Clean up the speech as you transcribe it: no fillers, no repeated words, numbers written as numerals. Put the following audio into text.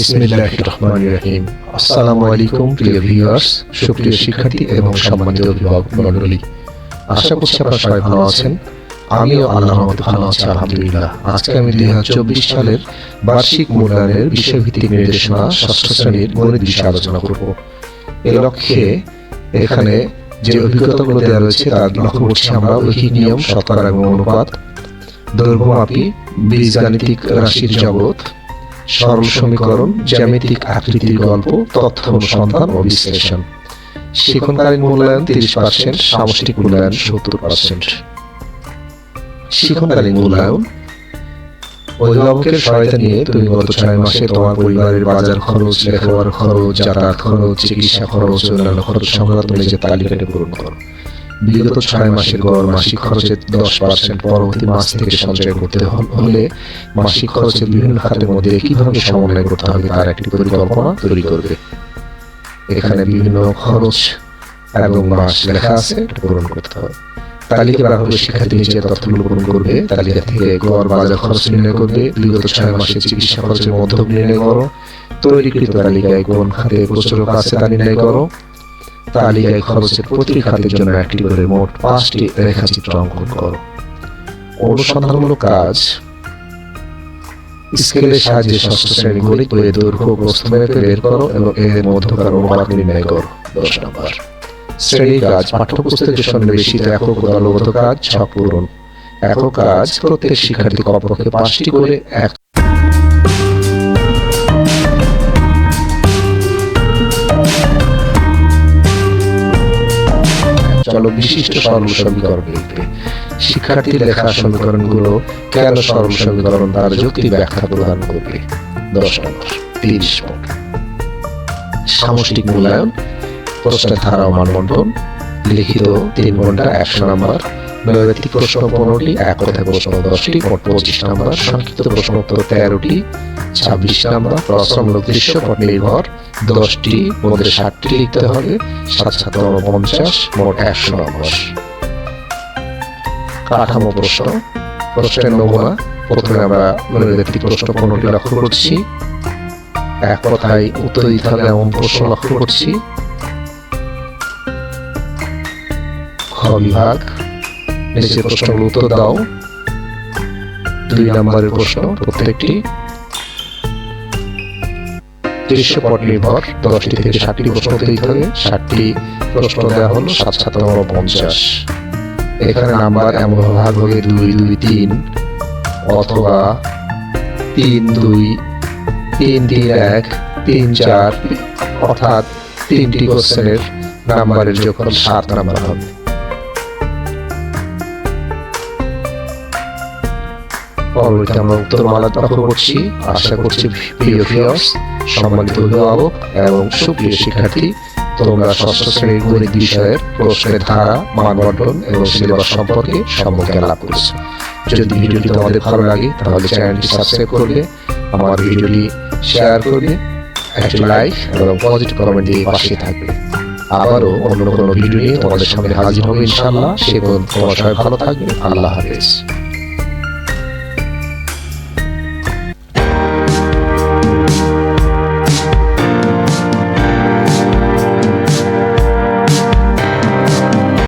বিসমিল্লাহির রহমানির রহিম। আসসালামু আলাইকুম প্রিয় ভিউয়ার্স, সুপ্রিয় শিক্ষার্থী এবং সম্মানিত অভিভাবক মণ্ডলী, আশা করছি আপনারা সবাই ভালো আছেন। আমিও আল্লাহর রহমতে ভালো আছি আলহামদুলিল্লাহ। আজকে আমি 2024 সালের বার্ষিক মূল্যায়নের বিষয়ভিত্তিক নির্দেশনা ষষ্ঠ শ্রেণীর গণিত বিষয়ে আলোচনা করব। এই লক্ষ্যে এখানে যে অভিজ্ঞতাগুলো দেওয়া রয়েছে তার লক্ষ্য করছি আমরা ঐকিক নিয়ম, শতকরা এবং অনুপাত, দৈর্ঘ্যমাপী, বীজগাণিতিক রাশির জগৎ, সরল সমীকরণ, জ্যামিতিক আকৃতির গল্প, তথ্য অনুসন্ধান ও বিশ্লেষণ। শিক্ষণকালীন মূল্যায়ন 30%, সামষ্টিক মূল্যায়ন 70%। শিক্ষণকালীন মূল্যায়ন: অভিভাবকের সহায়তা নিয়ে তুমি গত 6 মাসে তোমার পরিবারের বাজার খরচ, লেখাপড়ার খরচ, যাতায়াত খরচ, চিকিৎসা খরচ, অন্যান্য খরচ সংক্রান্ত নিজের তালিকাটি পূরণ করো। বিগত 6 মাসের গড় মাসিক খরচের 10% পরবর্তী মাস থেকে সঞ্চয় করতে হলে মাসিক খরচের বিভিন্ন খাতের মধ্যে কিভাবে সমন্বয় করতে হবে তার একটি পরিকল্পনা তৈরি করবে। এখানে বিভিন্ন খরচ এবং মাস লেখা আছে, পূরণ করতে হবে। তালিকা ব্যবহারে শিক্ষার্থী নিজের তথ্যগুলো পূরণ করবে। তালিকা থেকে গড় বাজার খরচ নির্ণয় করবে। বিগত 6 মাসের চিকিৎসা খরচের মধ্যক নির্ণয় করো। তৈরিকৃত তালিকায় কোন খাতে প্রচুরক আছে তা নির্ণয় করো। তালিকায় খরচের প্রতি খাতের জন্য একটি করে মোট 5টি রেখাচিত্র অঙ্কন করো। অনুসন্ধানমূলক কাজ: স্কেলের সাহায্যে ষষ্ঠ শ্রেণী গণিত বইয়ের দৈর্ঘ্য প্রস্থ মেপে বের করো এবং এর মধ্যকার অনুপাত নির্ণয় করো। 10 নম্বর। শ্রেণী কাজ: পাঠ্যপুস্তকের সন্নিবেশিত একক ও দলগত কাজ, ছক পূরণ। একক কাজ: প্রত্যেক শিক্ষার্থী কমপক্ষে 5টি করে বিশিষ্ট সরল সমীকরণ লিখবে। শিক্ষার্থীর লেখা সমীকরণগুলো কেন সরল সমীকরণ তার যৌক্তিক ব্যাখ্যা প্রদান করবে। 10 নম্বর। 30 পদ। সামষ্টিক মূল্যায়ন: প্রশ্নের ধারা ও মানবন্টন। লিখিত 3 ঘন্টা 100 নম্বর। নৈবেদিক প্রশ্ন 15টি, এক কথায় প্রশ্ন 10টি, মোট 25 নম্বর। সংক্ষিপ্ত প্রশ্ন উত্তর 13টি, 26 নম্বর। রচনামূলক দৃশ্যপট নির্ভর 10টি, মধ্যে 60টি লিখতে হবে, 7 50, মোট 100 নম্বর। কাঠামো প্রশ্ন: প্রশ্নের নমুনা। প্রথমে আমরা নৈবেদিক প্রশ্ন 15টি লক্ষ্য করছি। এক কথায় উত্তর দিতে হবে এমন প্রশ্ন লক্ষ্য করছি। খ বিভাগ: নিচে প্রশ্নগুলো উত্তর দাও। 2 নম্বরের প্রশ্ন প্রত্যেকটি। দৃশ্যপট নির্ভর 10টি থেকে 60টি প্রশ্ন দিতে হবে। 60টি প্রশ্ন দেওয়া হলো, 7 50। এখানে নাম্বার এমন ভাগ হবে 2 2 3 অথবা 3 2 3 3 1 3 4, অর্থাৎ 3টি কোশ্চেনের নাম্বারের যোগফল 7 নাম্বার হবে। পরবর্তীতে আমরা উত্তরমালা লক্ষ্য করছি। আশা করছি প্রিয় ভিউয়ার্স, সম্মানিত অভিভাবক এবং সুপ্রিয় শিক্ষার্থী, তোমরা ষষ্ঠ শ্রেণীর গণিত বিষয়ের প্রশ্নের ধারা, মানবন্টন এবং সিলেবাস সম্পর্কে সম্যক জ্ঞান লাভ করেছো। যদি ভিডিওটি তোমাদের ভালো লাগে তাহলে চ্যানেলটি সাবস্ক্রাইব করবে, আমার ভিডিওটি শেয়ার করবে, একটি লাইক এবং পজিটিভ কমেন্ট দিয়ে পাশে থাকবে। আবারও অন্য কোনো ভিডিও নিয়ে তোমাদের সামনে হাজির হবে ইনশাআল্লাহ। সে পর্যন্ত তোমরা সবাই ভালো থাকবে। আল্লাহ হাফেজ।